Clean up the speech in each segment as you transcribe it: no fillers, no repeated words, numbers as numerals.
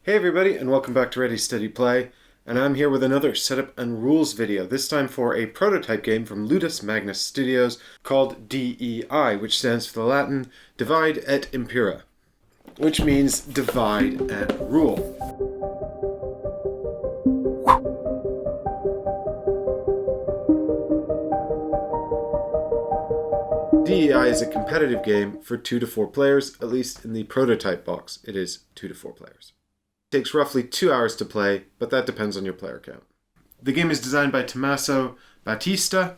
Hey everybody, and welcome back to Ready Steady Play, and I'm here with another setup and rules video, this time for a prototype game from Ludus Magnus Studios called D.E.I, which stands for the Latin Divide et Impera, which means divide and rule. D.E.I is a competitive game for 2 to 4 players, at least in the prototype box it is 2 to 4 players. It takes roughly 2 hours to play, but that depends on your player count. The game is designed by Tommaso Battista.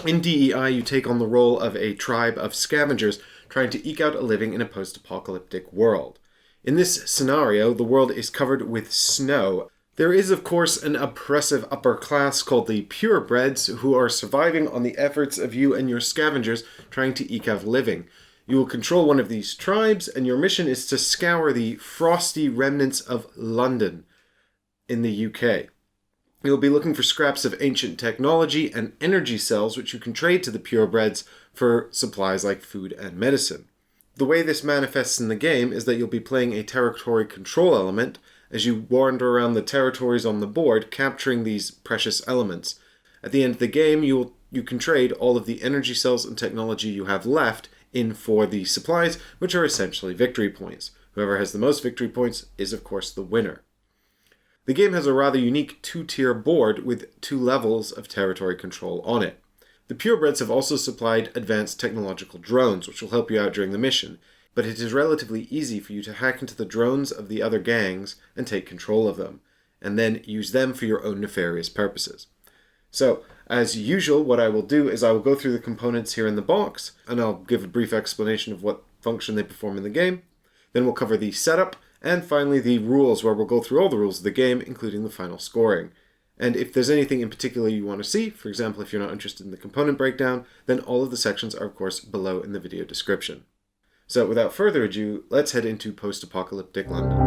In D.E.I, you take on the role of a tribe of scavengers trying to eke out a living in a post-apocalyptic world. In this scenario, the world is covered with snow. There is, of course, an oppressive upper class called the purebreds who are surviving on the efforts of you and your scavengers trying to eke out a living. You will control one of these tribes, and your mission is to scour the frosty remnants of London in the UK. You'll be looking for scraps of ancient technology and energy cells which you can trade to the purebreds for supplies like food and medicine. The way this manifests in the game is that you'll be playing a territory control element as you wander around the territories on the board, capturing these precious elements. At the end of the game, you can trade all of the energy cells and technology you have left in for the supplies, which are essentially victory points. Whoever has the most victory points is, of course, the winner. The game has a rather unique 2-tier board with 2 levels of territory control on it. The purebreds have also supplied advanced technological drones, which will help you out during the mission, but it is relatively easy for you to hack into the drones of the other gangs and take control of them, and then use them for your own nefarious purposes. So, as usual, what I will do is I will go through the components here in the box, and I'll give a brief explanation of what function they perform in the game. Then we'll cover the setup, and finally the rules, where we'll go through all the rules of the game, including the final scoring. And if there's anything in particular you want to see, for example, if you're not interested in the component breakdown, then all of the sections are, of course, below in the video description. So, without further ado, let's head into post-apocalyptic London.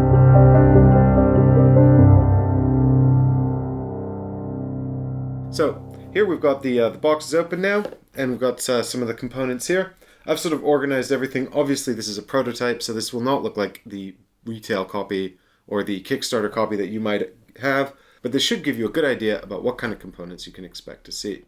So, here we've got the box is open now, and we've got some of the components here. I've sort of organized everything. Obviously, this is a prototype, so this will not look like the retail copy or the Kickstarter copy that you might have, but this should give you a good idea about what kind of components you can expect to see.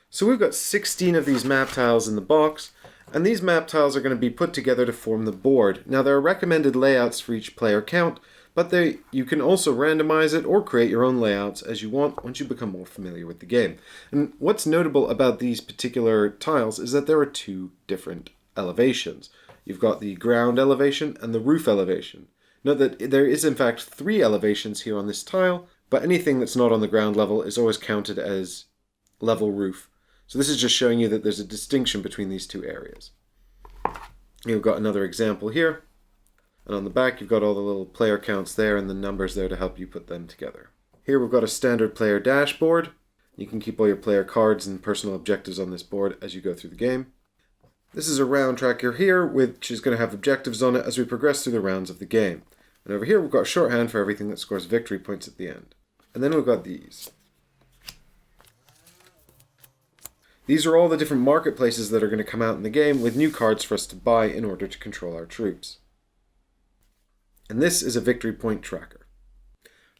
So we've got 16 of these map tiles in the box, and these map tiles are going to be put together to form the board. Now, there are recommended layouts for each player count, but you can also randomize it or create your own layouts as you want once you become more familiar with the game. And what's notable about these particular tiles is that there are 2 different elevations. You've got the ground elevation and the roof elevation. Note that there is in fact 3 elevations here on this tile, but anything that's not on the ground level is always counted as level roof. So this is just showing you that there's a distinction between these 2 areas. You've got another example here. And on the back, you've got all the little player counts there and the numbers there to help you put them together. Here we've got a standard player dashboard. You can keep all your player cards and personal objectives on this board as you go through the game. This is a round tracker here, which is going to have objectives on it as we progress through the rounds of the game. And over here, we've got shorthand for everything that scores victory points at the end. And then we've got these. These are all the different marketplaces that are going to come out in the game with new cards for us to buy in order to control our troops. And this is a victory point tracker.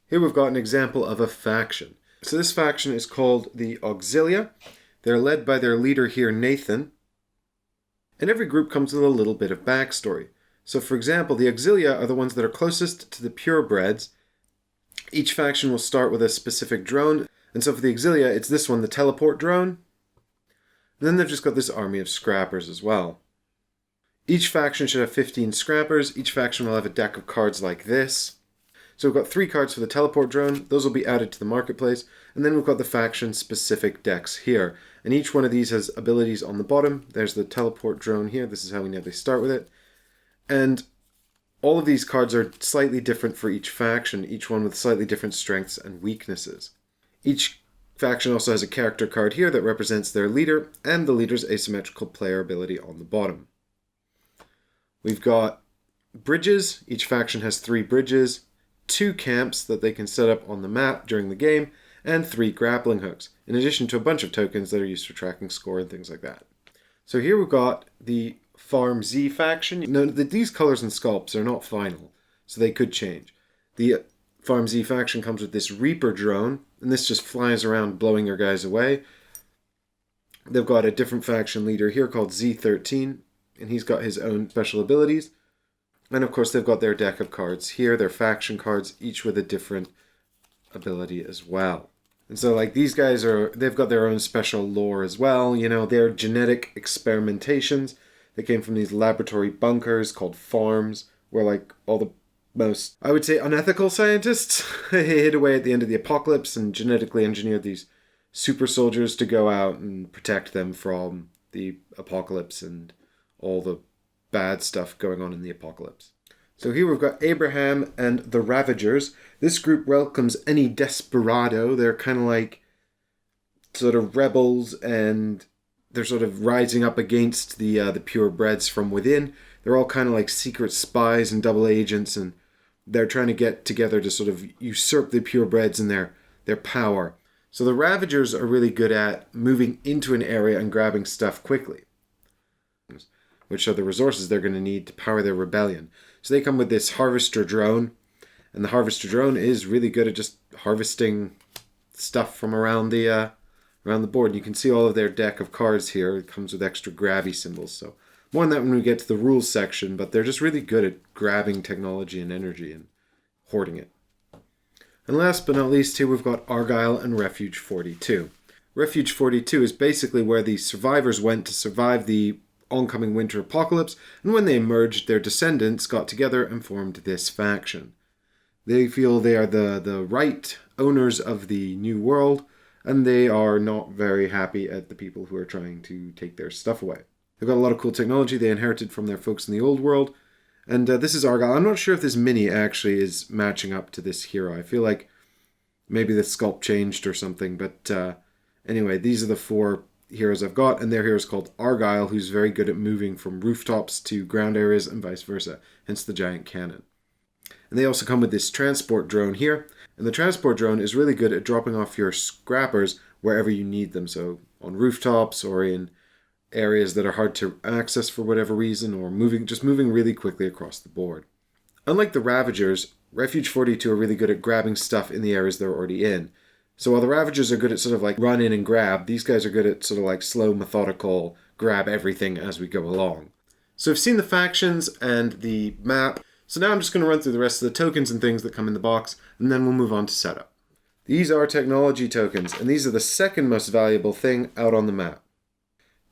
Here we've got an example of a faction. So this faction is called the Auxilia. They're led by their leader here, Nathan. And every group comes with a little bit of backstory. So for example, the Auxilia are the ones that are closest to the purebreds. Each faction will start with a specific drone. And so for the Auxilia, it's this one, the teleport drone. And then they've just got this army of scrappers as well. Each faction should have 15 scrappers. Each faction will have a deck of cards like this. So we've got 3 cards for the teleport drone. Those will be added to the marketplace. And then we've got the faction-specific decks here. And each one of these has abilities on the bottom. There's the teleport drone here. This is how we know they start with it. And all of these cards are slightly different for each faction, each one with slightly different strengths and weaknesses. Each faction also has a character card here that represents their leader and the leader's asymmetrical player ability on the bottom. We've got bridges. Each faction has 3 bridges, 2 camps that they can set up on the map during the game, and 3 grappling hooks, in addition to a bunch of tokens that are used for tracking score and things like that. So here we've got the Farm Z faction. Note that these colors and sculpts are not final, so they could change. The Farm Z faction comes with this Reaper drone, and this just flies around blowing your guys away. They've got a different faction leader here called Z13, and he's got his own special abilities. And of course they've got their deck of cards here, their faction cards, each with a different ability as well. And so like these guys they've got their own special lore as well. You know, they're genetic experimentations. They came from these laboratory bunkers called farms, where like all the most, I would say, unethical scientists hid away at the end of the apocalypse and genetically engineered these super soldiers to go out and protect them from the apocalypse and all the bad stuff going on in the apocalypse. So here we've got Abraham and the Ravagers. This group welcomes any desperado. They're kind of like sort of rebels, and they're sort of rising up against the purebreds from within. They're all kind of like secret spies and double agents, and they're trying to get together to sort of usurp the purebreds and their power. So the Ravagers are really good at moving into an area and grabbing stuff quickly, which are the resources they're going to need to power their rebellion. So they come with this Harvester drone, and the Harvester drone is really good at just harvesting stuff from around the board. You can see all of their deck of cards here. It comes with extra grabby symbols, so more on that when we get to the rules section, but they're just really good at grabbing technology and energy and hoarding it. And last but not least, here we've got Argyle and Refuge 42. Refuge 42 is basically where the survivors went to survive the oncoming winter apocalypse, and when they emerged, their descendants got together and formed this faction. They feel they are the right owners of the new world, and they are not very happy at the people who are trying to take their stuff away. They've got a lot of cool technology they inherited from their folks in the old world. And this is Argyle. I'm not sure if this mini actually is matching up to this hero. I feel like maybe the sculpt changed or something. But anyway, these are the 4 heroes I've got. And their hero is called Argyle, who's very good at moving from rooftops to ground areas and vice versa. Hence the giant cannon. And they also come with this transport drone here. And the transport drone is really good at dropping off your scrappers wherever you need them. So on rooftops or in areas that are hard to access for whatever reason, or moving really quickly across the board. Unlike the Ravagers, Refuge 42 are really good at grabbing stuff in the areas they're already in. So while the Ravagers are good at sort of like run in and grab, these guys are good at sort of like slow, methodical, grab everything as we go along. So we've seen the factions and the map. So now I'm just going to run through the rest of the tokens and things that come in the box, and then we'll move on to setup. These are technology tokens, and these are the second most valuable thing out on the map.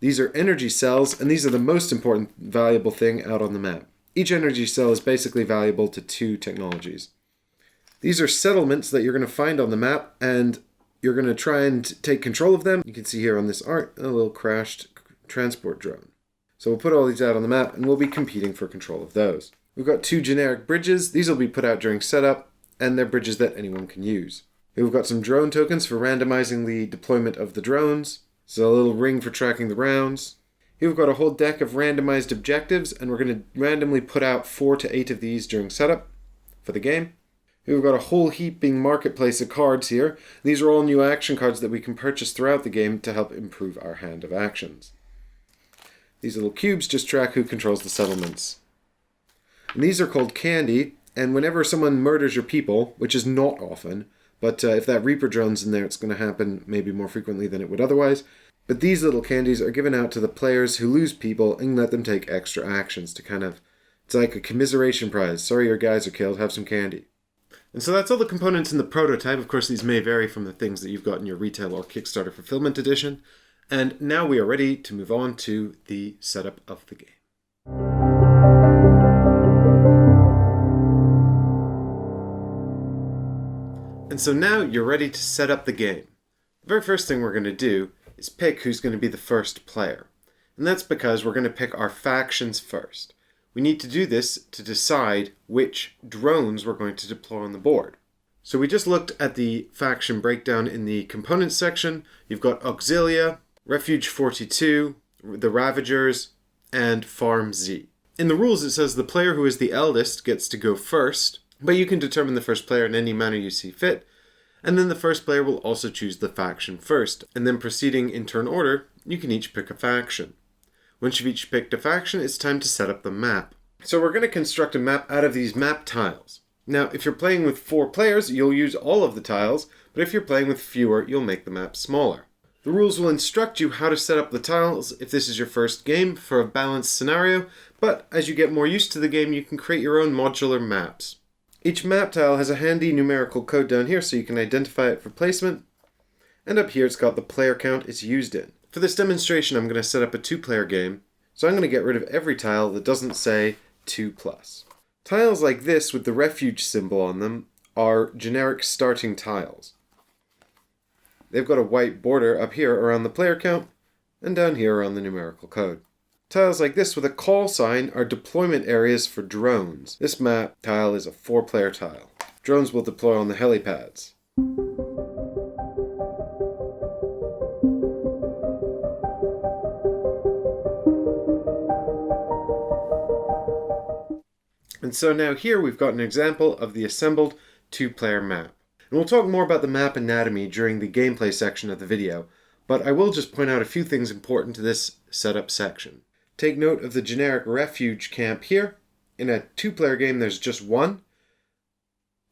These are energy cells, and these are the most important valuable thing out on the map. Each energy cell is basically valuable to 2 technologies. These are settlements that you're going to find on the map, and you're going to try and take control of them. You can see here on this art, a little crashed transport drone. So we'll put all these out on the map, and we'll be competing for control of those. We've got 2 generic bridges. These will be put out during setup, and they're bridges that anyone can use. We've got some drone tokens for randomizing the deployment of the drones. So a little ring for tracking the rounds. Here we've got a whole deck of randomized objectives, and we're going to randomly put out 4 to 8 of these during setup for the game. Here we've got a whole heaping marketplace of cards here. These are all new action cards that we can purchase throughout the game to help improve our hand of actions. These little cubes just track who controls the settlements. And these are called candy, and whenever someone murders your people, which is not often, but if that Reaper drone's in there, it's going to happen maybe more frequently than it would otherwise. But these little candies are given out to the players who lose people and let them take extra actions to kind of, it's like a commiseration prize. Sorry your guys are killed, have some candy. And so that's all the components in the prototype. Of course, these may vary from the things that you've got in your retail or Kickstarter fulfillment edition. And now we are ready to move on to the setup of the game. And so now you're ready to set up the game. The very first thing we're going to do is pick who's going to be the first player. And that's because we're going to pick our factions first. We need to do this to decide which drones we're going to deploy on the board. So we just looked at the faction breakdown in the components section. You've got Auxilia, Refuge 42, the Ravagers, and Farm Z. In the rules it says the player who is the eldest gets to go first, but you can determine the first player in any manner you see fit, and then the first player will also choose the faction first, and then proceeding in turn order, you can each pick a faction. Once you've each picked a faction, it's time to set up the map. So we're going to construct a map out of these map tiles. Now, if you're playing with 4 players, you'll use all of the tiles, but if you're playing with fewer, you'll make the map smaller. The rules will instruct you how to set up the tiles if this is your first game for a balanced scenario, but as you get more used to the game, you can create your own modular maps. Each map tile has a handy numerical code down here so you can identify it for placement, and up here it's got the player count it's used in. For this demonstration, I'm going to set up a 2-player game, so I'm going to get rid of every tile that doesn't say 2+. Tiles like this with the refuge symbol on them are generic starting tiles. They've got a white border up here around the player count, and down here around the numerical code. Tiles like this with a call sign are deployment areas for drones. This map tile is a 4-player tile. Drones will deploy on the helipads. And so now here we've got an example of the assembled 2-player map. And we'll talk more about the map anatomy during the gameplay section of the video, but I will just point out a few things important to this setup section. Take note of the generic refuge camp here. In a 2-player game there's just 1,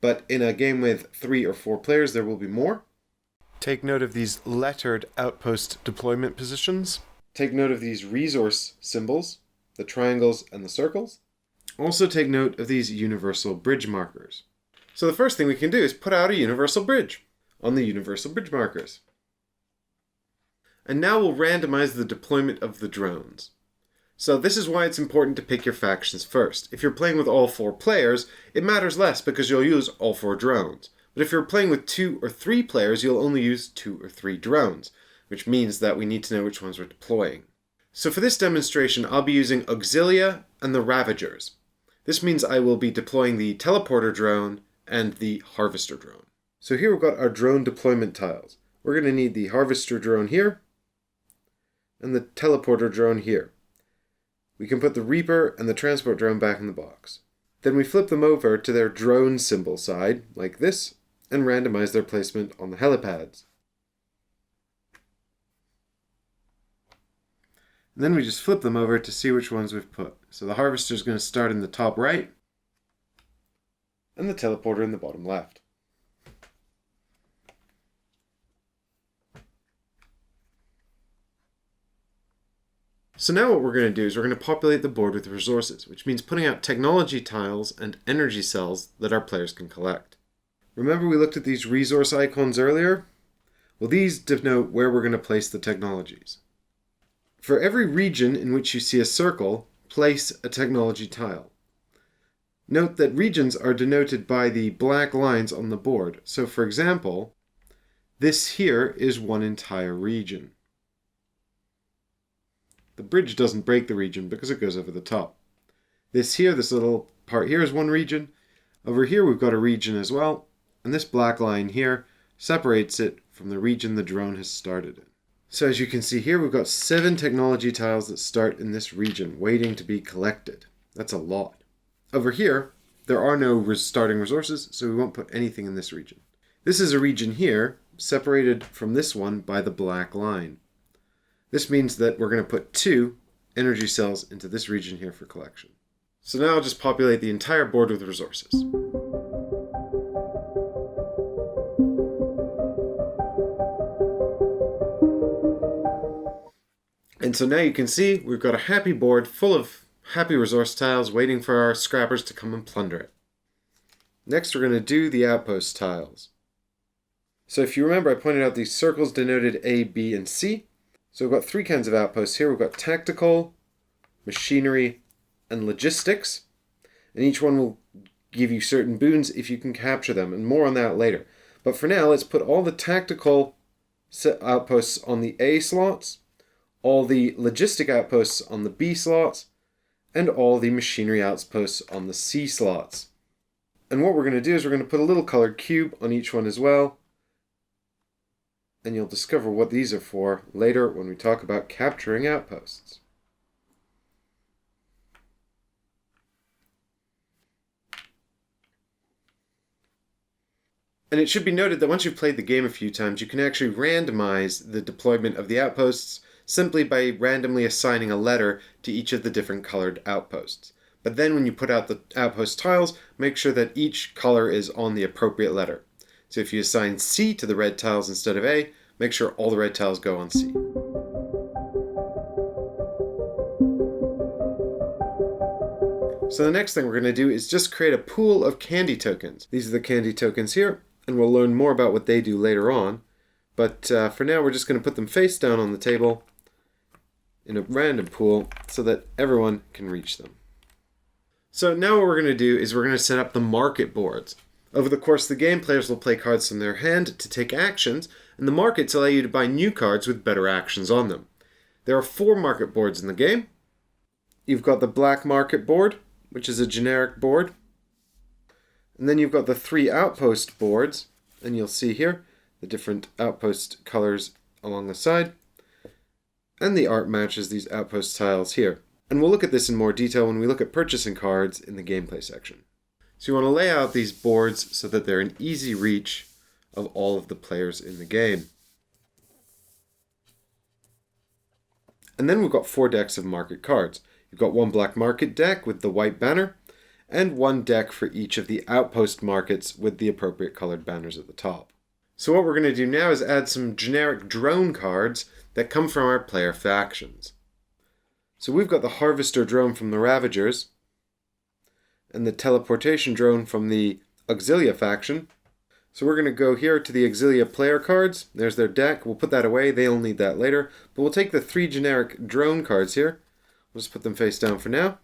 but in a game with 3 or 4 players there will be more. Take note of these lettered outpost deployment positions. Take note of these resource symbols, the triangles and the circles. Also take note of these universal bridge markers. So the first thing we can do is put out a universal bridge on the universal bridge markers. And now we'll randomize the deployment of the drones. So this is why it's important to pick your factions first. If you're playing with all 4 players, it matters less because you'll use all 4 drones. But if you're playing with 2 or 3 players, you'll only use 2 or 3 drones, which means that we need to know which ones we're deploying. So for this demonstration, I'll be using Auxilia and the Ravagers. This means I will be deploying the teleporter drone and the harvester drone. So here we've got our drone deployment tiles. We're going to need the harvester drone here and the teleporter drone here. We can put the Reaper and the transport drone back in the box. Then we flip them over to their drone symbol side, like this, and randomize their placement on the helipads. And then we just flip them over to see which ones we've put. So the harvester is going to start in the top right, and the teleporter in the bottom left. So now what we're going to do is we're going to populate the board with resources, which means putting out technology tiles and energy cells that our players can collect. Remember we looked at these resource icons earlier? Well, these denote where we're going to place the technologies. For every region in which you see a circle, place a technology tile. Note that regions are denoted by the black lines on the board. So for example, this here is one entire region. The bridge doesn't break the region because it goes over the top. This little part here is one region. Over here we've got a region as well, and this black line here separates it from the region the drone has started in. So as you can see here, we've got 7 technology tiles that start in this region, waiting to be collected. That's a lot. Over here, there are no starting resources, so we won't put anything in this region. This is a region here, separated from this one by the black line. This means that we're going to put 2 energy cells into this region here for collection. So now I'll just populate the entire board with resources. And so now you can see we've got a happy board full of happy resource tiles waiting for our scrappers to come and plunder it. Next we're going to do the outpost tiles. So if you remember, I pointed out these circles denoted A, B, and C. So we've got 3 kinds of outposts here. We've got tactical, machinery, and logistics. And each one will give you certain boons if you can capture them, and more on that later. But for now, let's put all the tactical outposts on the A slots, all the logistic outposts on the B slots, and all the machinery outposts on the C slots. And what we're going to do is we're going to put a little colored cube on each one as well. And you'll discover what these are for later when we talk about capturing outposts. And it should be noted that once you've played the game a few times, you can actually randomize the deployment of the outposts simply by randomly assigning a letter to each of the different colored outposts. But then when you put out the outpost tiles, make sure that each color is on the appropriate letter. So if you assign C to the red tiles instead of A, make sure all the red tiles go on C. So the next thing we're going to do is just create a pool of candy tokens. These are the candy tokens here, and we'll learn more about what they do later on. But for now, we're just going to put them face down on the table in a random pool so that everyone can reach them. So now what we're going to do is we're going to set up the market boards. Over the course of the game, players will play cards from their hand to take actions, and the markets allow you to buy new cards with better actions on them. There are 4 market boards in the game. You've got the black market board, which is a generic board. And then you've got the 3 outpost boards, and you'll see here the different outpost colors along the side. And the art matches these outpost tiles here. And we'll look at this in more detail when we look at purchasing cards in the gameplay section. So you want to lay out these boards so that they're in easy reach of all of the players in the game. And then we've got 4 decks of market cards. You've got 1 black market deck with the white banner, and 1 deck for each of the outpost markets with the appropriate colored banners at the top. So what we're going to do now is add some generic drone cards that come from our player factions. So we've got the Harvester drone from the Ravagers, and the Teleportation drone from the Auxilia faction. So we're going to go here to the Auxilia player cards. There's their deck. We'll put that away. They'll need that later. But we'll take the 3 generic drone cards here. We'll just put them face down for now.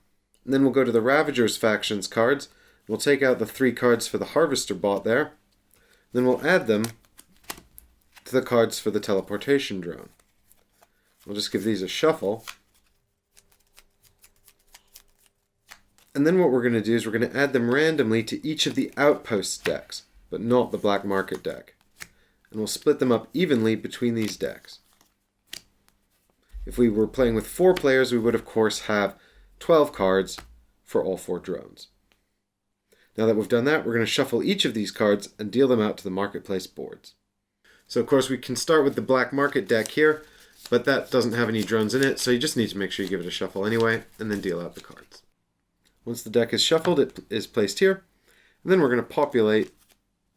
And then we'll go to the Ravagers factions cards. We'll take out the 3 cards for the Harvester bot there. Then we'll add them to the cards for the Teleportation drone. We'll just give these a shuffle. And then what we're going to do is we're going to add them randomly to each of the Outpost decks, but not the Black Market deck. And we'll split them up evenly between these decks. If we were playing with 4 players, we would of course have 12 cards for all 4 drones. Now that we've done that, we're going to shuffle each of these cards and deal them out to the marketplace boards. So of course we can start with the Black Market deck here, but that doesn't have any drones in it, so you just need to make sure you give it a shuffle anyway, and then deal out the cards. Once the deck is shuffled, it is placed here, and then we're going to populate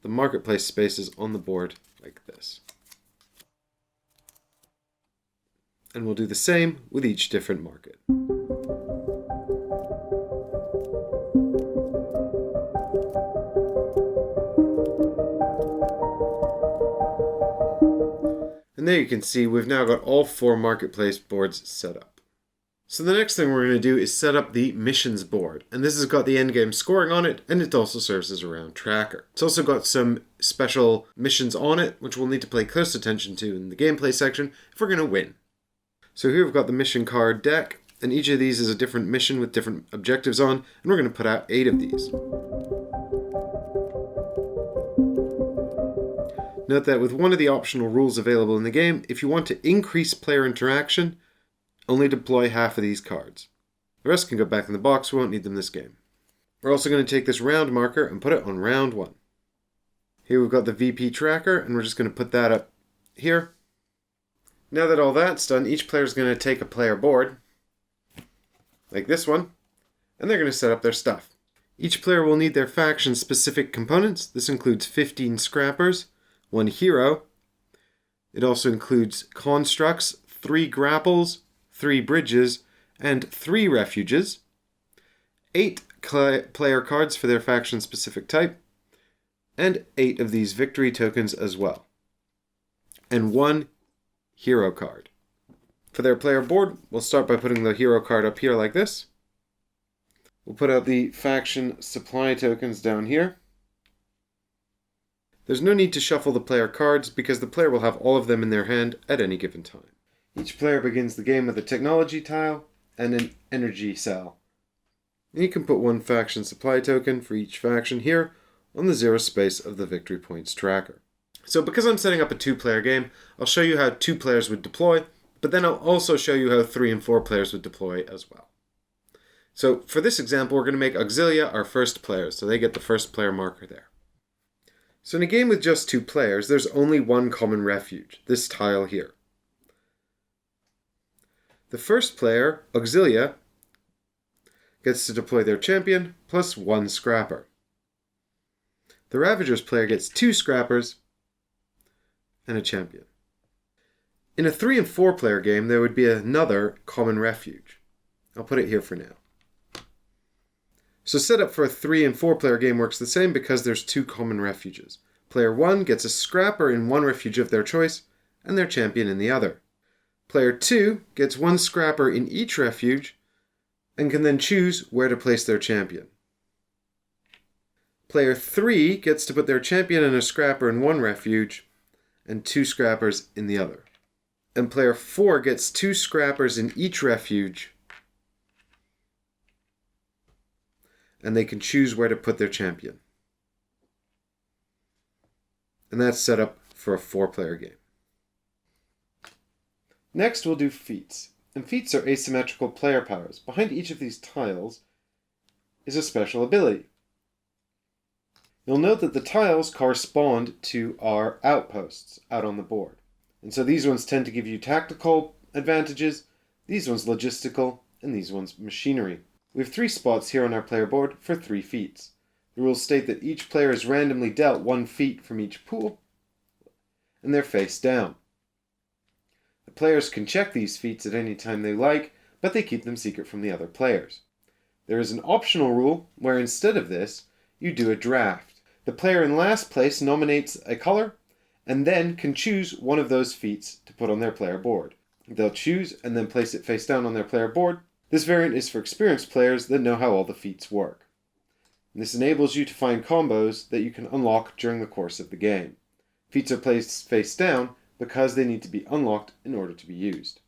the marketplace spaces on the board like this. And we'll do the same with each different market. And there you can see we've now got all 4 marketplace boards set up. So the next thing we're going to do is set up the missions board. And this has got the Endgame Scoring on it, and it also serves as a round tracker. It's also got some special missions on it, which we'll need to pay close attention to in the gameplay section if we're going to win. So here we've got the mission card deck, and each of these is a different mission with different objectives on, and we're going to put out 8 of these. Note that with one of the optional rules available in the game, if you want to increase player interaction, only deploy half of these cards. The rest can go back in the box, we won't need them this game. We're also going to take this round marker and put it on round 1. Here we've got the VP tracker, and we're just going to put that up here. Now that all that's done, each player is going to take a player board, like this one, and they're going to set up their stuff. Each player will need their faction-specific components. This includes 15 scrappers, 1 hero. It also includes constructs, 3 grapples, 3 bridges, and 3 refuges, 8 player cards for their faction-specific type, and 8 of these victory tokens as well, and 1 hero card. For their player board, we'll start by putting the hero card up here like this. We'll put out the faction supply tokens down here. There's no need to shuffle the player cards because the player will have all of them in their hand at any given time. Each player begins the game with a technology tile and an energy cell. And you can put 1 faction supply token for each faction here on the 0 space of the victory points tracker. So because I'm setting up a 2-player game, I'll show you how 2 players would deploy, but then I'll also show you how 3 and 4 players would deploy as well. So for this example, we're going to make Auxilia our first player, so they get the first player marker there. So in a game with just 2 players, there's only 1 common refuge, this tile here. The first player, Auxilia, gets to deploy their champion plus 1 scrapper. The Ravagers player gets 2 scrappers and a champion. In a 3 and 4 player game, there would be another common refuge. I'll put it here for now. So setup for a 3 and 4 player game works the same because there's 2 common refuges. Player 1 gets a scrapper in one refuge of their choice and their champion in the other. Player 2 gets 1 scrapper in each refuge and can then choose where to place their champion. Player 3 gets to put their champion and a scrapper in one refuge and 2 scrappers in the other. And player 4 gets 2 scrappers in each refuge and they can choose where to put their champion. And that's set up for a 4-player game. Next we'll do Feats. And Feats are asymmetrical player powers. Behind each of these tiles is a special ability. You'll note that the tiles correspond to our outposts out on the board. And so these ones tend to give you tactical advantages, these ones logistical, and these ones machinery. We have 3 spots here on our player board for 3 feats. The rules state that each player is randomly dealt 1 feat from each pool, and they're face down. The players can check these feats at any time they like, but they keep them secret from the other players. There is an optional rule where instead of this, you do a draft. The player in last place nominates a color, and then can choose one of those feats to put on their player board. They'll choose and then place it face down on their player board. This variant is for experienced players that know how all the feats work. And this enables you to find combos that you can unlock during the course of the game. Feats are placed face down because they need to be unlocked in order to be used.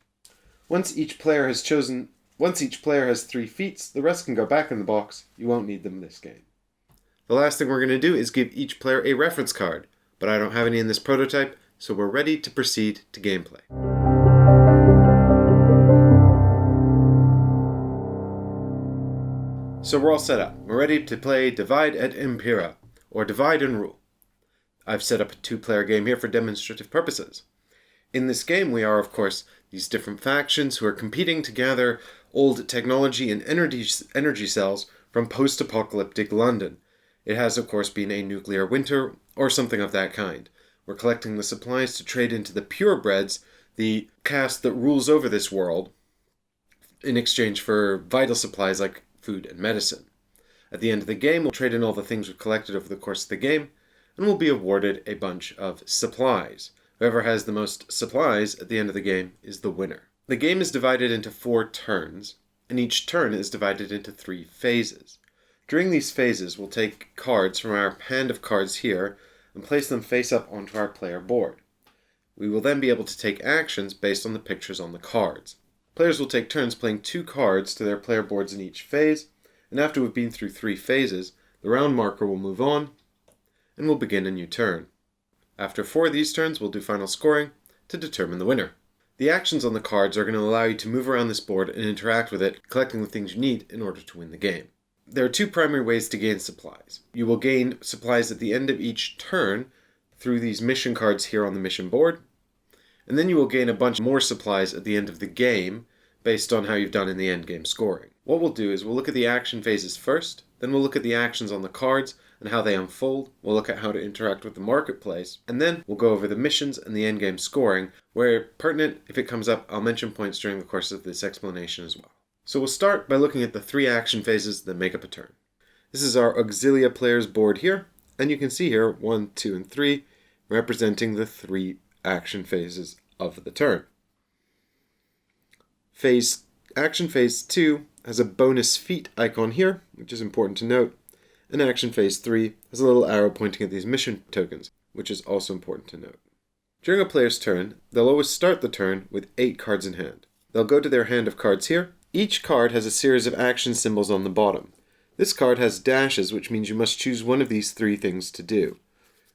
Once each player has 3 feats, the rest can go back in the box. You won't need them this game. The last thing we're going to do is give each player a reference card, but I don't have any in this prototype, so we're ready to proceed to gameplay. So we're all set up. We're ready to play Divide et Impera, or Divide and Rule. I've set up a 2-player game here for demonstrative purposes. In this game we are, of course, these different factions who are competing to gather old technology and energy cells from post-apocalyptic London. It has, of course, been a nuclear winter, or something of that kind. We're collecting the supplies to trade into the purebreds, the caste that rules over this world, in exchange for vital supplies like food and medicine. At the end of the game, we'll trade in all the things we've collected over the course of the game, and we'll be awarded a bunch of supplies. Whoever has the most supplies at the end of the game is the winner. The game is divided into 4 turns, and each turn is divided into 3 phases. During these phases, we'll take cards from our hand of cards here and place them face up onto our player board. We will then be able to take actions based on the pictures on the cards. Players will take turns playing 2 cards to their player boards in each phase, and after we've been through 3 phases, the round marker will move on, and we'll begin a new turn. After 4 of these turns, we'll do final scoring to determine the winner. The actions on the cards are going to allow you to move around this board and interact with it, collecting the things you need in order to win the game. There are 2 primary ways to gain supplies. You will gain supplies at the end of each turn through these mission cards here on the mission board, and then you will gain a bunch more supplies at the end of the game based on how you've done in the endgame scoring. What we'll do is we'll look at the action phases first, then we'll look at the actions on the cards and how they unfold, we'll look at how to interact with the marketplace, and then we'll go over the missions and the endgame scoring, where pertinent, if it comes up, I'll mention points during the course of this explanation as well. So we'll start by looking at the 3 action phases that make up a turn. This is our Auxilia players board here, and you can see here 1, 2, and 3 representing the 3 action phases of the turn. Action phase 2 has a bonus feat icon here, which is important to note, and action phase 3 has a little arrow pointing at these mission tokens, which is also important to note. During a player's turn, they'll always start the turn with 8 cards in hand. They'll go to their hand of cards here. Each card has a series of action symbols on the bottom. This card has dashes, which means you must choose one of these 3 things to do.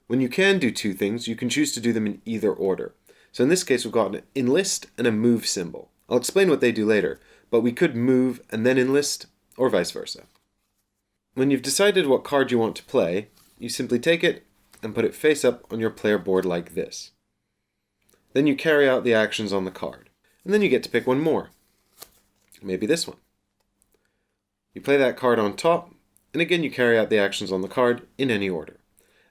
When you can do 2 things, you can choose to do them in either order. So in this case, we've got an enlist and a move symbol. I'll explain what they do later, but we could move and then enlist, or vice versa. When you've decided what card you want to play, you simply take it and put it face up on your player board like this. Then you carry out the actions on the card, and then you get to pick one more. Maybe this one. You play that card on top, and again you carry out the actions on the card in any order,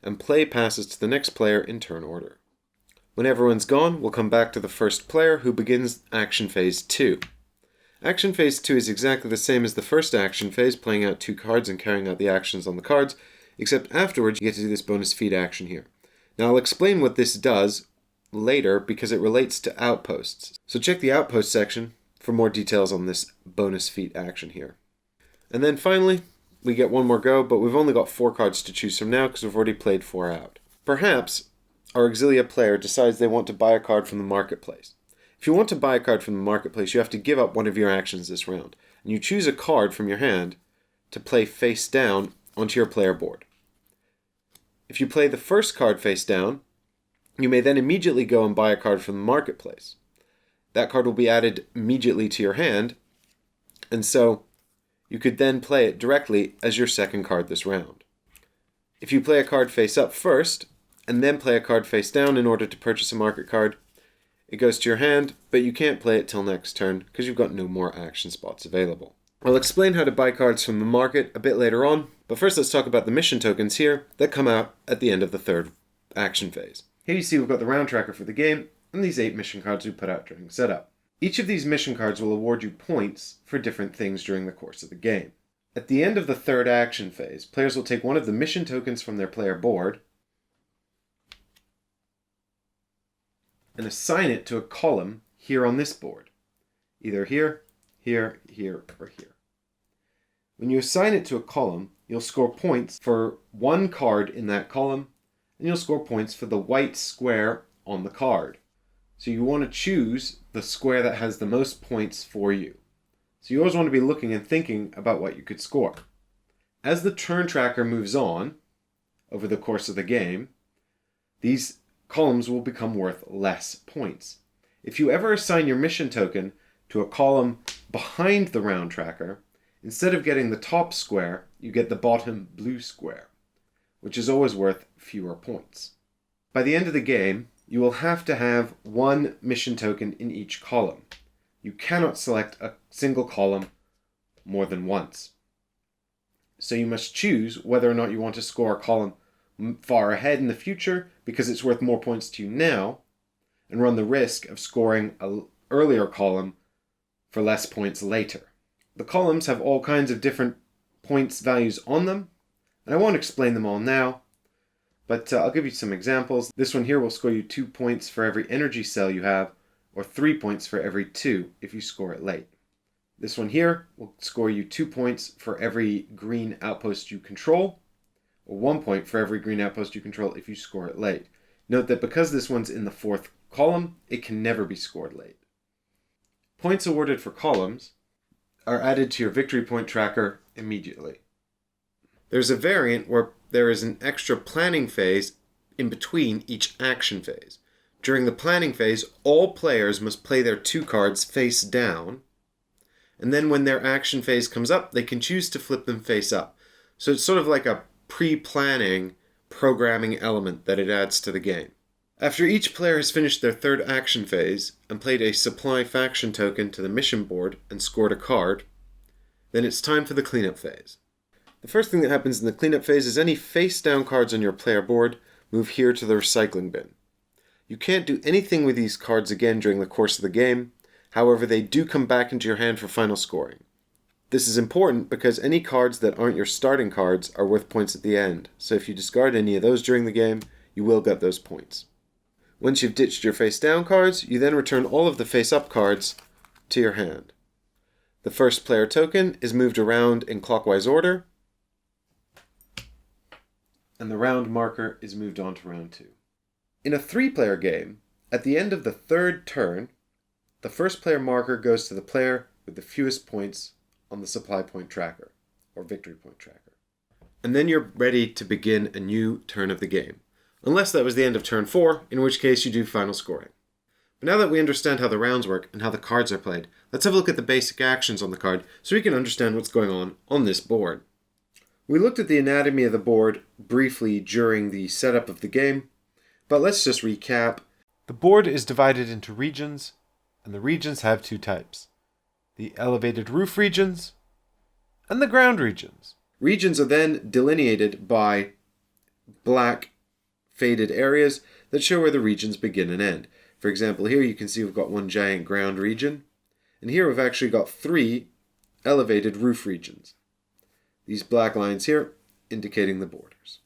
and play passes to the next player in turn order. When everyone's gone, we'll come back to the first player who begins action phase 2. Action phase 2 is exactly the same as the first action phase, playing out 2 cards and carrying out the actions on the cards, except afterwards you get to do this bonus feat action here. Now I'll explain what this does later because it relates to Outposts. So check the Outposts section for more details on this bonus feat action here. And then finally, we get one more go, but we've only got 4 cards to choose from now because we've already played 4 out. Perhaps our Auxilia player decides they want to buy a card from the marketplace. If you want to buy a card from the marketplace, you have to give up one of your actions this round, and you choose a card from your hand to play face down onto your player board. If you play the first card face down, you may then immediately go and buy a card from the marketplace. That card will be added immediately to your hand, and so you could then play it directly as your second card this round. If you play a card face up first, and then play a card face down in order to purchase a market card, it goes to your hand, but you can't play it till next turn because you've got no more action spots available. I'll explain how to buy cards from the market a bit later on, but first let's talk about the mission tokens here that come out at the end of the third action phase. Here you see we've got the round tracker for the game, and these 8 mission cards we put out during setup. Each of these mission cards will award you points for different things during the course of the game. At the end of the third action phase, players will take one of the mission tokens from their player board and assign it to a column here on this board. Either here, here, here, or here. When you assign it to a column, you'll score points for one card in that column, and you'll score points for the white square on the card. So you want to choose the square that has the most points for you. So you always want to be looking and thinking about what you could score. As the turn tracker moves on over the course of the game, these columns will become worth less points. If you ever assign your mission token to a column behind the round tracker, instead of getting the top square, you get the bottom blue square, which is always worth fewer points. By the end of the game, you will have to have one mission token in each column. You cannot select a single column more than once. So you must choose whether or not you want to score a column far ahead in the future because it's worth more points to you now, and run the risk of scoring an earlier column for less points later. The columns have all kinds of different points values on them, and I won't explain them all now, but I'll give you some examples. This one here will score you 2 points for every energy cell you have, or 3 points for every 2 if you score it late. This one here will score you 2 points for every green outpost you control, or 1 point for every green outpost you control if you score it late. Note that because this one's in the 4th column, it can never be scored late. Points awarded for columns are added to your victory point tracker immediately. There's a variant where there is an extra planning phase in between each action phase. During the planning phase, all players must play their 2 cards face down, and then when their action phase comes up, they can choose to flip them face up. So it's sort of like a pre-planning programming element that it adds to the game. After each player has finished their 3rd action phase and played a supply faction token to the mission board and scored a card, then it's time for the cleanup phase. The first thing that happens in the cleanup phase is any face-down cards on your player board move here to the recycling bin. You can't do anything with these cards again during the course of the game, however they do come back into your hand for final scoring. This is important because any cards that aren't your starting cards are worth points at the end, so if you discard any of those during the game, you will get those points. Once you've ditched your face-down cards, you then return all of the face-up cards to your hand. The first player token is moved around in clockwise order, and the round marker is moved on to round 2. In a 3-player game, at the end of the 3rd turn, the first player marker goes to the player with the fewest points on the supply point tracker, or victory point tracker. And then you're ready to begin a new turn of the game. Unless that was the end of turn 4, in which case you do final scoring. But now that we understand how the rounds work and how the cards are played, let's have a look at the basic actions on the card so we can understand what's going on this board. We looked at the anatomy of the board briefly during the setup of the game, but let's just recap. The board is divided into regions, and the regions have 2 types. The elevated roof regions and the ground regions. Regions are then delineated by black faded areas that show where the regions begin and end. For example, here you can see we've got one giant ground region, and here we've actually got 3 elevated roof regions. These black lines here indicating the borders.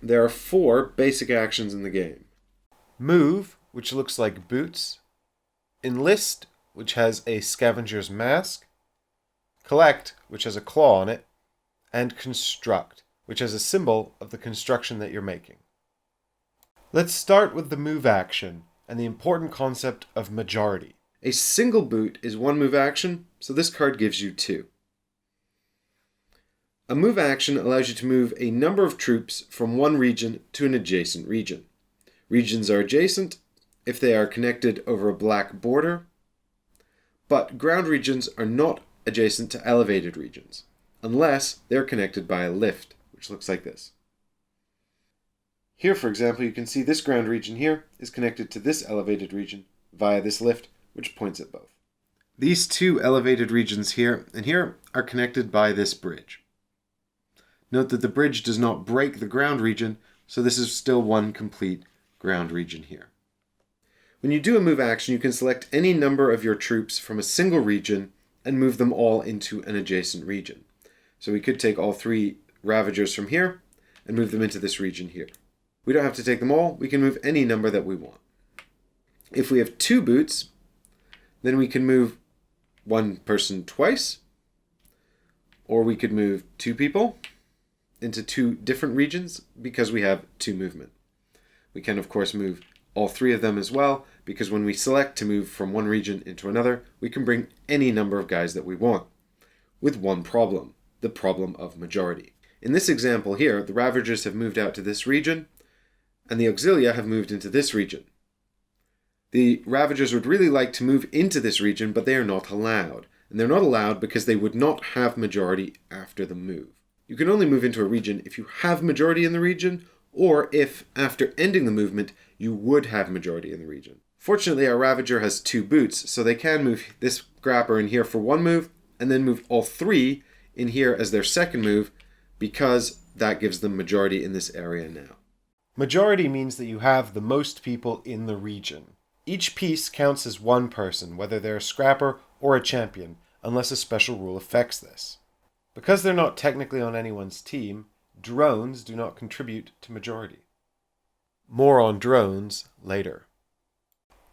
There are 4 basic actions in the game. Move, which looks like boots. Enlist, which has a scavenger's mask. Collect, which has a claw on it. And construct, which has a symbol of the construction that you're making. Let's start with the move action and the important concept of majority. A single boot is 1 move action, so this card gives you 2. A move action allows you to move a number of troops from one region to an adjacent region. Regions are adjacent if they are connected over a black border, but ground regions are not adjacent to elevated regions, unless they're connected by a lift, which looks like this. Here, for example, you can see this ground region here is connected to this elevated region via this lift, which points at both. These 2 elevated regions here and here are connected by this bridge. Note that the bridge does not break the ground region, so this is still one complete ground region here. When you do a move action, you can select any number of your troops from a single region and move them all into an adjacent region. So we could take all 3 Ravagers from here and move them into this region here. We don't have to take them all, we can move any number that we want. If we have 2 boots, then we can move 1 person twice, or we could move 2 people into 2 different regions because we have 2 movement. We can of course move all 3 of them as well, because when we select to move from one region into another, we can bring any number of guys that we want, with one problem, the problem of majority. In this example here, the Ravagers have moved out to this region, and the Auxilia have moved into this region. The Ravagers would really like to move into this region, but they are not allowed. And they're not allowed because they would not have majority after the move. You can only move into a region if you have majority in the region, or if, after ending the movement, you would have majority in the region. Fortunately, our Ravager has 2 boots, so they can move this Grapper in here for 1 move, and then move all 3 in here as their second move, because that gives them majority in this area now. Majority means that you have the most people in the region. Each piece counts as 1 person, whether they're a scrapper or a champion, unless a special rule affects this. Because they're not technically on anyone's team, drones do not contribute to majority. More on drones later.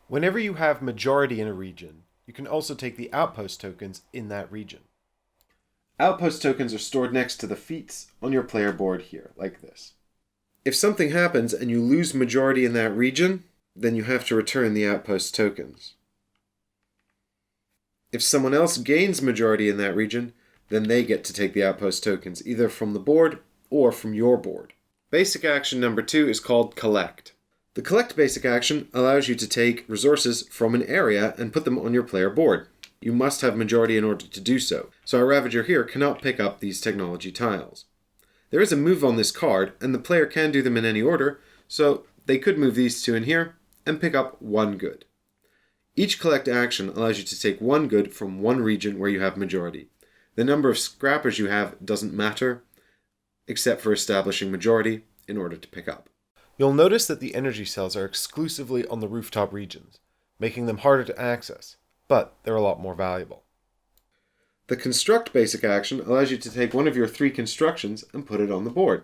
Whenever you have majority in a region, you can also take the outpost tokens in that region. Outpost tokens are stored next to the feats on your player board here, like this. If something happens and you lose majority in that region, then you have to return the outpost tokens. If someone else gains majority in that region, then they get to take the outpost tokens, either from the board or from your board. Basic action number 2 is called Collect. The Collect basic action allows you to take resources from an area and put them on your player board. You must have majority in order to do so, so our Ravager here cannot pick up these technology tiles. There is a move on this card, and the player can do them in any order, so they could move these 2 in here and pick up 1 good. Each Collect action allows you to take 1 good from one region where you have majority. The number of scrappers you have doesn't matter, except for establishing majority in order to pick up. You'll notice that the energy cells are exclusively on the rooftop regions, making them harder to access, but they're a lot more valuable. The Construct basic action allows you to take one of your 3 constructions and put it on the board.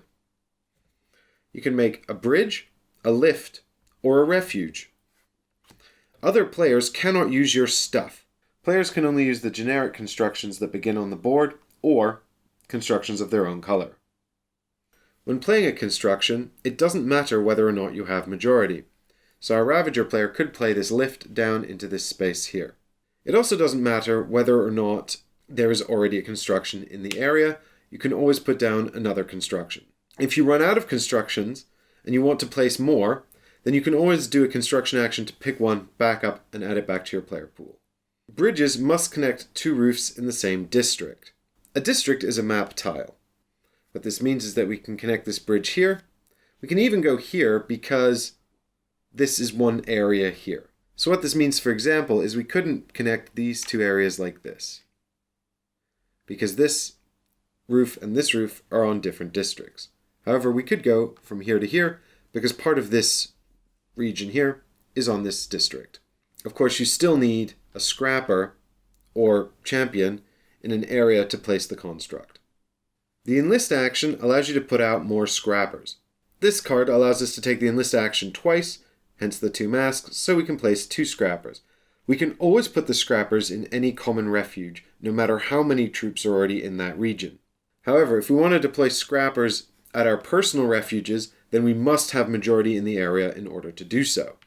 You can make a bridge, a lift, or a refuge. Other players cannot use your stuff. Players can only use the generic constructions that begin on the board, or constructions of their own color. When playing a construction, it doesn't matter whether or not you have majority. So our Ravager player could play this lift down into this space here. It also doesn't matter whether or not there is already a construction in the area. You can always put down another construction. If you run out of constructions and you want to place more, then you can always do a construction action to pick one back up and add it back to your player pool. Bridges must connect 2 roofs in the same district. A district is a map tile. What this means is that we can connect this bridge here. We can even go here because this is one area here. So what this means, for example, is we couldn't connect these 2 areas like this, because this roof and this roof are on different districts. However, we could go from here to here because part of this region here is on this district. Of course, you still need a scrapper or champion in an area to place the construct. The Enlist action allows you to put out more scrappers. This card allows us to take the Enlist action twice, hence the 2 masks, so we can place 2 scrappers. We can always put the scrappers in any common refuge, no matter how many troops are already in that region. However, if we want to deploy scrappers at our personal refuges, then we must have majority in the area in order to do so.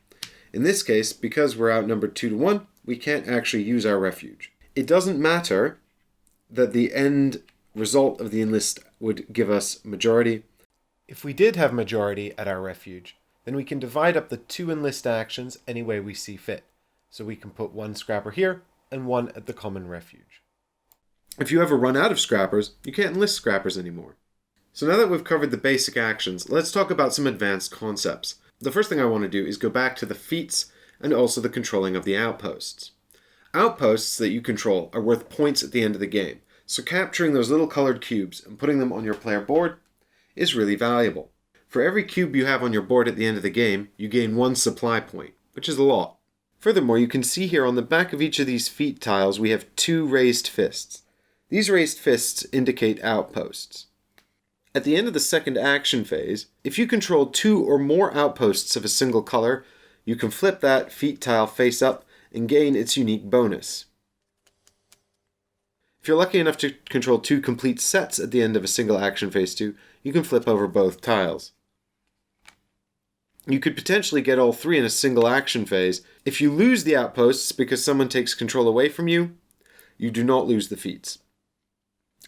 In this case, because we're outnumbered 2 to 1, we can't actually use our refuge. It doesn't matter that the end result of the Enlist would give us majority. If we did have majority at our refuge, then we can divide up the 2 Enlist actions any way we see fit. So we can put 1 scrapper here and 1 at the common refuge. If you ever run out of scrappers, you can't enlist scrappers anymore. So now that we've covered the basic actions, let's talk about some advanced concepts. The first thing I want to do is go back to the feats and also the controlling of the outposts. Outposts that you control are worth points at the end of the game, so capturing those little colored cubes and putting them on your player board is really valuable. For every cube you have on your board at the end of the game, you gain 1 supply point, which is a lot. Furthermore, you can see here on the back of each of these feat tiles we have 2 raised fists. These raised fists indicate outposts. At the end of the second action phase, if you control 2 or more outposts of a single color, you can flip that feat tile face up and gain its unique bonus. If you're lucky enough to control 2 complete sets at the end of a single action phase 2, you can flip over both tiles. You could potentially get all 3 in a single action phase. If you lose the outposts because someone takes control away from you, you do not lose the feats.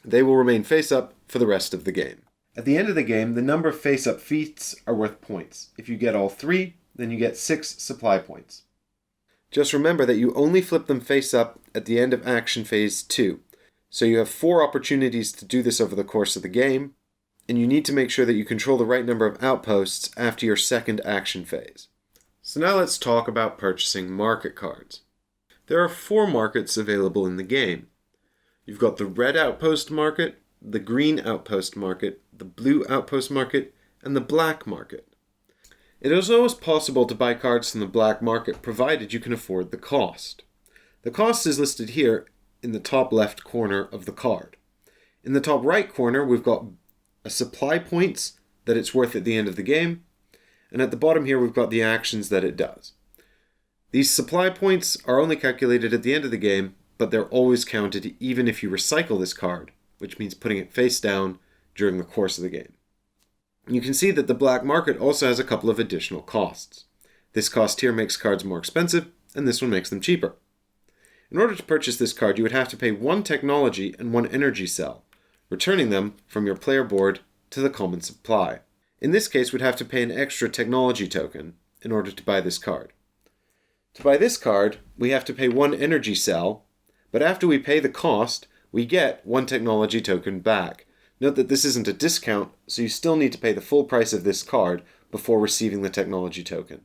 They will remain face up for the rest of the game. At the end of the game, the number of face-up feats are worth points. If you get all 3, then you get 6 supply points. Just remember that you only flip them face up at the end of action phase 2. So you have 4 opportunities to do this over the course of the game, and you need to make sure that you control the right number of outposts after your second action phase. So now let's talk about purchasing market cards. There are 4 markets available in the game. You've got the red outpost market, the green outpost market, the blue outpost market, and the black market. It is always possible to buy cards from the black market provided you can afford the cost. The cost is listed here in the top left corner of the card. In the top right corner, we've got a supply points that it's worth at the end of the game, and at the bottom here we've got the actions that it does. These supply points are only calculated at the end of the game, but they're always counted even if you recycle this card, which means putting it face down during the course of the game. You can see that the black market also has a couple of additional costs. This cost here makes cards more expensive, and this one makes them cheaper. In order to purchase this card, you would have to pay 1 technology and 1 energy cell, returning them from your player board to the common supply. In this case, we'd have to pay an extra technology token in order to buy this card. To buy this card, we have to pay 1 energy cell, but after we pay the cost, we get 1 technology token back. Note that this isn't a discount, so you still need to pay the full price of this card before receiving the technology token.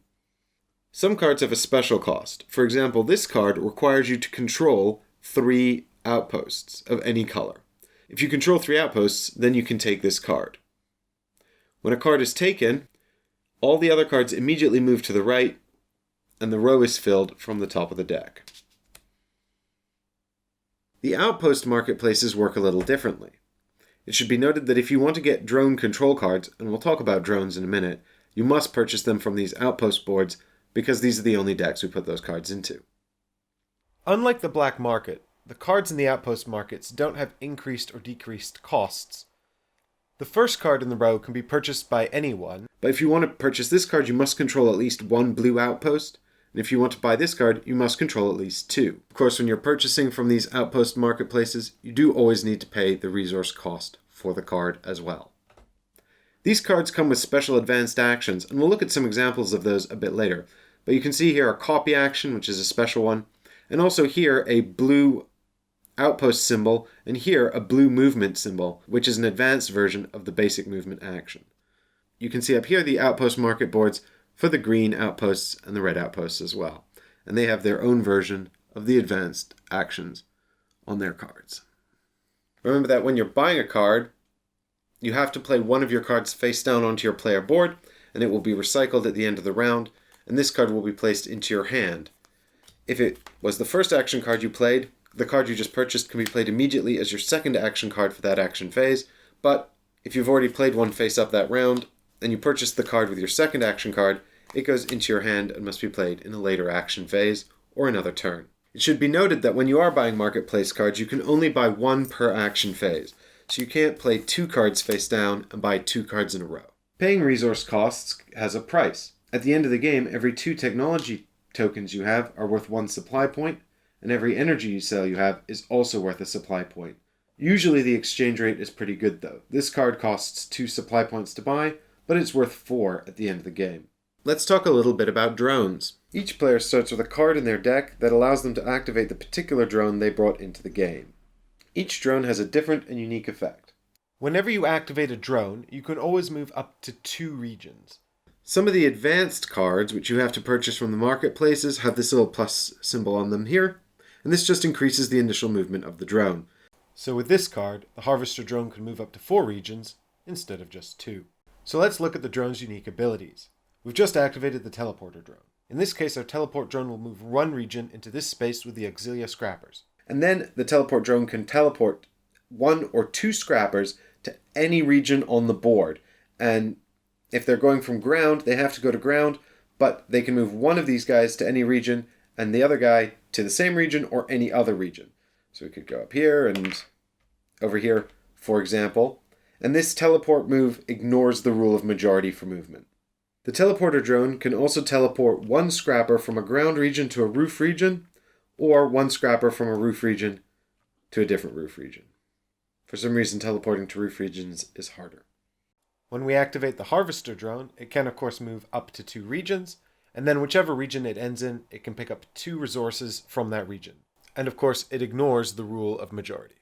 Some cards have a special cost. For example, this card requires you to control 3 outposts of any color. If you control 3 outposts, then you can take this card. When a card is taken, all the other cards immediately move to the right, and the row is filled from the top of the deck. The outpost marketplaces work a little differently. It should be noted that if you want to get drone control cards, and we'll talk about drones in a minute, you must purchase them from these outpost boards because these are the only decks we put those cards into. Unlike the black market, the cards in the outpost markets don't have increased or decreased costs. The first card in the row can be purchased by anyone, but if you want to purchase this card, you must control at least 1 blue outpost, and if you want to buy this card, you must control at least 2. Of course, when you're purchasing from these outpost marketplaces, you do always need to pay the resource cost for the card as well. These cards come with special advanced actions, and we'll look at some examples of those a bit later. But you can see here a copy action, which is a special one, and also here a blue outpost symbol, and here a blue movement symbol, which is an advanced version of the basic movement action. You can see up here the outpost market boards for the green outposts and the red outposts as well. And they have their own version of the advanced actions on their cards. Remember that when you're buying a card, you have to play one of your cards face down onto your player board, and it will be recycled at the end of the round, and this card will be placed into your hand. If it was the first action card you played, the card you just purchased can be played immediately as your second action card for that action phase, but if you've already played one face up that round, and you purchased the card with your second action card, it goes into your hand and must be played in a later action phase or another turn. It should be noted that when you are buying marketplace cards, you can only buy one per action phase, so you can't play 2 cards face down and buy 2 cards in a row. Paying resource costs has a price. At the end of the game, every 2 technology tokens you have are worth 1 supply point, and every energy cell you have is also worth a supply point. Usually the exchange rate is pretty good though. This card costs 2 supply points to buy, but it's worth 4 at the end of the game. Let's talk a little bit about drones. Each player starts with a card in their deck that allows them to activate the particular drone they brought into the game. Each drone has a different and unique effect. Whenever you activate a drone, you can always move up to 2 regions. Some of the advanced cards, which you have to purchase from the marketplaces, have this little plus symbol on them here, and this just increases the initial movement of the drone. So with this card, the Harvester drone can move up to 4 regions instead of just 2. So let's look at the drone's unique abilities. We've just activated the teleporter drone. In this case, our teleport drone will move 1 region into this space with the auxilia scrappers. And then the teleport drone can teleport 1 or 2 scrappers to any region on the board. And if they're going from ground, they have to go to ground, but they can move one of these guys to any region and the other guy to the same region or any other region. So we could go up here and over here, for example. And this teleport move ignores the rule of majority for movement. The teleporter drone can also teleport 1 scrapper from a ground region to a roof region, or 1 scrapper from a roof region to a different roof region. For some reason, teleporting to roof regions is harder. When we activate the Harvester drone, it can of course move up to 2 regions, and then whichever region it ends in, it can pick up 2 resources from that region. And of course, it ignores the rule of majority.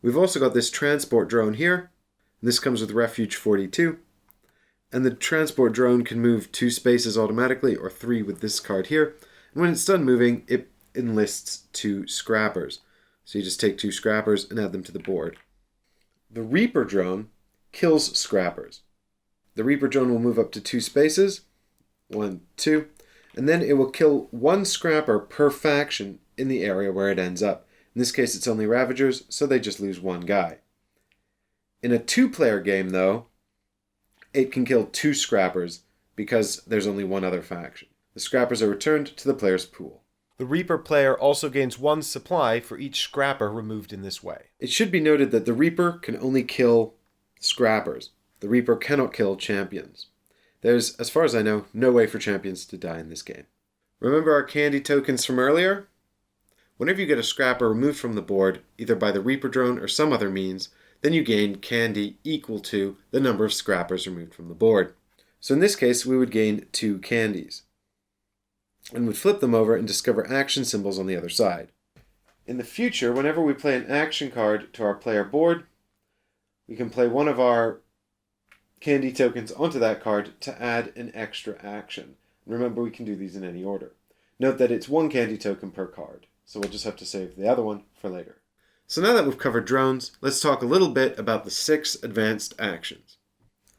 We've also got this transport drone here. This comes with Refuge 42. And the transport drone can move 2 spaces automatically, or 3 with this card here. And when it's done moving, it enlists 2 scrappers. So you just take 2 scrappers and add them to the board. The Reaper drone kills scrappers. The Reaper drone will move up to 2 spaces, 1, 2, and then it will kill 1 scrapper per faction in the area where it ends up. In this case, it's only Ravagers, so they just lose 1 guy. In a 2-player game, though, it can kill 2 scrappers because there's only 1 other faction. The scrappers are returned to the player's pool. The Reaper player also gains 1 supply for each scrapper removed in this way. It should be noted that the Reaper can only kill scrappers. The Reaper cannot kill champions. There's, as far as I know, no way for champions to die in this game. Remember our candy tokens from earlier? Whenever you get a scrapper removed from the board, either by the Reaper drone or some other means, then you gain candy equal to the number of scrappers removed from the board. So in this case, we would gain 2 candies, and would flip them over and discover action symbols on the other side. In the future, whenever we play an action card to our player board, we can play one of our candy tokens onto that card to add an extra action. Remember, we can do these in any order. Note that it's 1 candy token per card, so we'll just have to save the other one for later. So now that we've covered drones, let's talk a little bit about the 6 advanced actions.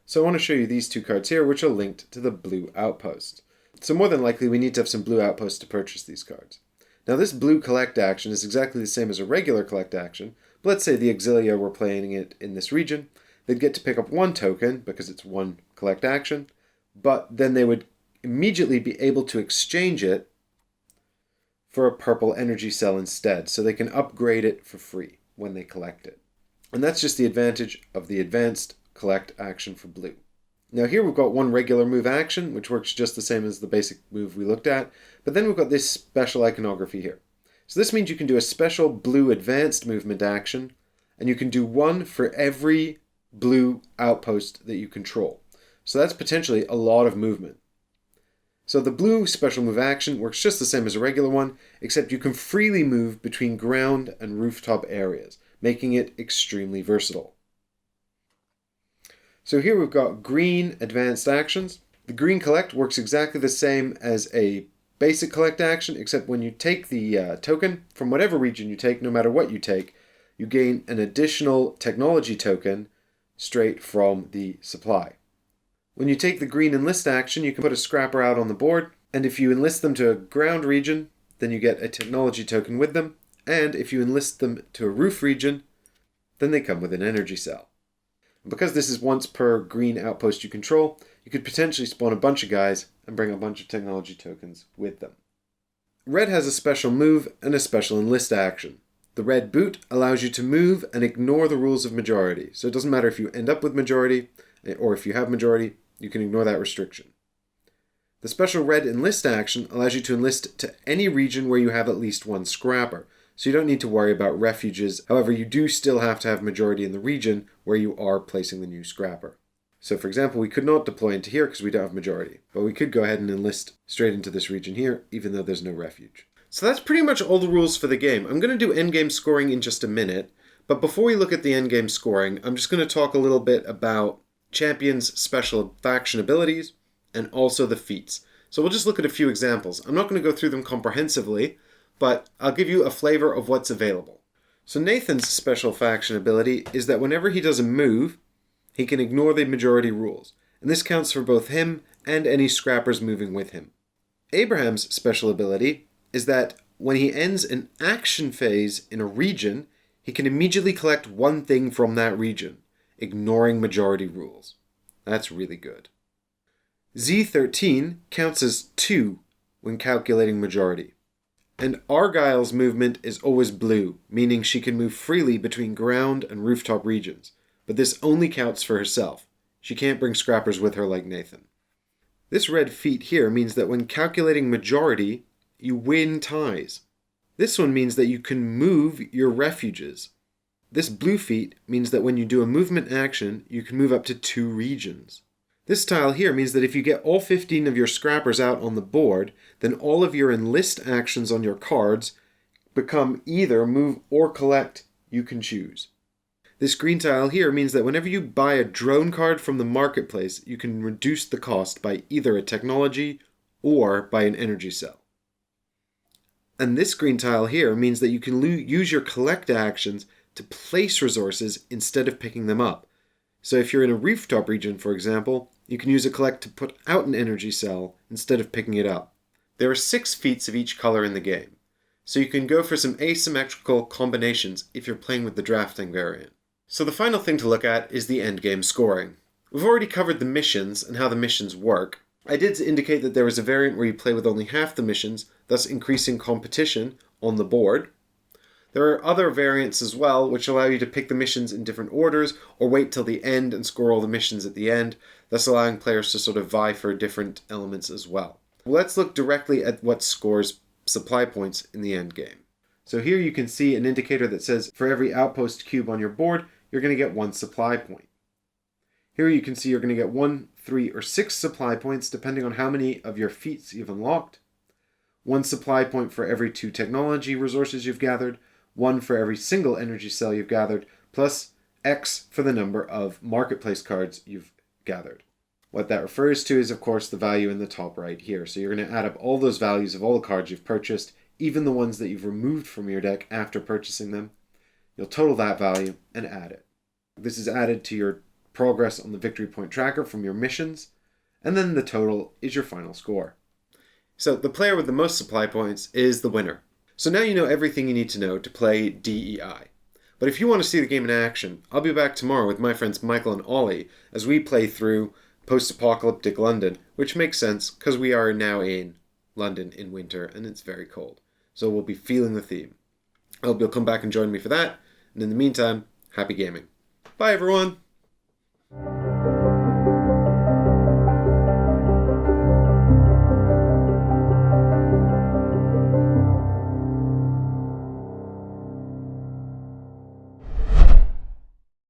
So I want to show you these 2 cards here, which are linked to the blue outpost. So more than likely we need to have some blue outposts to purchase these cards. Now this blue collect action is exactly the same as a regular collect action, but let's say the Auxilia were playing it in this region. They'd get to pick up 1 token, because it's 1 collect action, but then they would immediately be able to exchange it for a purple energy cell instead, so they can upgrade it for free when they collect it. And that's just the advantage of the advanced collect action for blue. Now here we've got 1 regular move action, which works just the same as the basic move we looked at, but then we've got this special iconography here. So this means you can do a special blue advanced movement action, and you can do 1 for every blue outpost that you control. So that's potentially a lot of movement. So the blue special move action works just the same as a regular one, except you can freely move between ground and rooftop areas, making it extremely versatile. So here we've got green advanced actions. The green collect works exactly the same as a basic collect action, except when you take the token from whatever region you take, no matter what you take, you gain an additional technology token straight from the supply. When you take the green enlist action, you can put a scrapper out on the board, and if you enlist them to a ground region, then you get a technology token with them, and if you enlist them to a roof region, then they come with an energy cell. And because this is once per green outpost you control, you could potentially spawn a bunch of guys and bring a bunch of technology tokens with them. Red has a special move and a special enlist action. The red boot allows you to move and ignore the rules of majority, so it doesn't matter if you end up with majority, or if you have majority, you can ignore that restriction. The special red enlist action allows you to enlist to any region where you have at least one scrapper, so you don't need to worry about refuges. However, you do still have to have majority in the region where you are placing the new scrapper. So for example, we could not deploy into here because we don't have majority, but we could go ahead and enlist straight into this region here, even though there's no refuge. So that's pretty much all the rules for the game. I'm going to do endgame scoring in just a minute, but before we look at the endgame scoring, I'm just going to talk a little bit about champions' special faction abilities and also the feats. So we'll just look at a few examples. I'm not going to go through them comprehensively, but I'll give you a flavor of what's available. So Nathan's special faction ability is that whenever he does a move, he can ignore the majority rules, and this counts for both him and any scrappers moving with him. Abraham's special ability is that when he ends an action phase in a region, he can immediately collect one thing from that region, ignoring majority rules. That's really good. Z13 counts as 2 when calculating majority. And Argyle's movement is always blue, meaning she can move freely between ground and rooftop regions. But this only counts for herself. She can't bring scrappers with her like Nathan. This red feat here means that when calculating majority, you win ties. This one means that you can move your refuges. This blue feat means that when you do a movement action, you can move up to 2 regions. This tile here means that if you get all 15 of your scrappers out on the board, then all of your enlist actions on your cards become either move or collect. You can choose. This green tile here means that whenever you buy a drone card from the marketplace, you can reduce the cost by either a technology or by an energy cell. And this green tile here means that you can use your collect actions to place resources instead of picking them up. So if you're in a rooftop region, for example, you can use a collect to put out an energy cell instead of picking it up. There are 6 feats of each color in the game, so you can go for some asymmetrical combinations if you're playing with the drafting variant. So the final thing to look at is the endgame scoring. We've already covered the missions and how the missions work. I did indicate that there was a variant where you play with only half the missions, thus increasing competition on the board. There are other variants as well, which allow you to pick the missions in different orders or wait till the end and score all the missions at the end, thus allowing players to sort of vie for different elements as well. Let's look directly at what scores supply points in the end game. So here you can see an indicator that says for every outpost cube on your board, you're going to get 1 supply point. Here you can see you're going to get 1, 3, or 6 supply points depending on how many of your feats you've unlocked. 1 supply point for every 2 technology resources you've gathered, 1 for every single energy cell you've gathered, plus X for the number of marketplace cards you've gathered. What that refers to is, of course, the value in the top right here. So you're going to add up all those values of all the cards you've purchased, even the ones that you've removed from your deck after purchasing them. You'll total that value and add it. This is added to your progress on the victory point tracker from your missions, and then the total is your final score. So the player with the most supply points is the winner. So now you know everything you need to know to play D.E.I. But if you want to see the game in action, I'll be back tomorrow with my friends Michael and Ollie as we play through post-apocalyptic London, which makes sense because we are now in London in winter and it's very cold. So we'll be feeling the theme. I hope you'll come back and join me for that. And in the meantime, happy gaming. Bye everyone!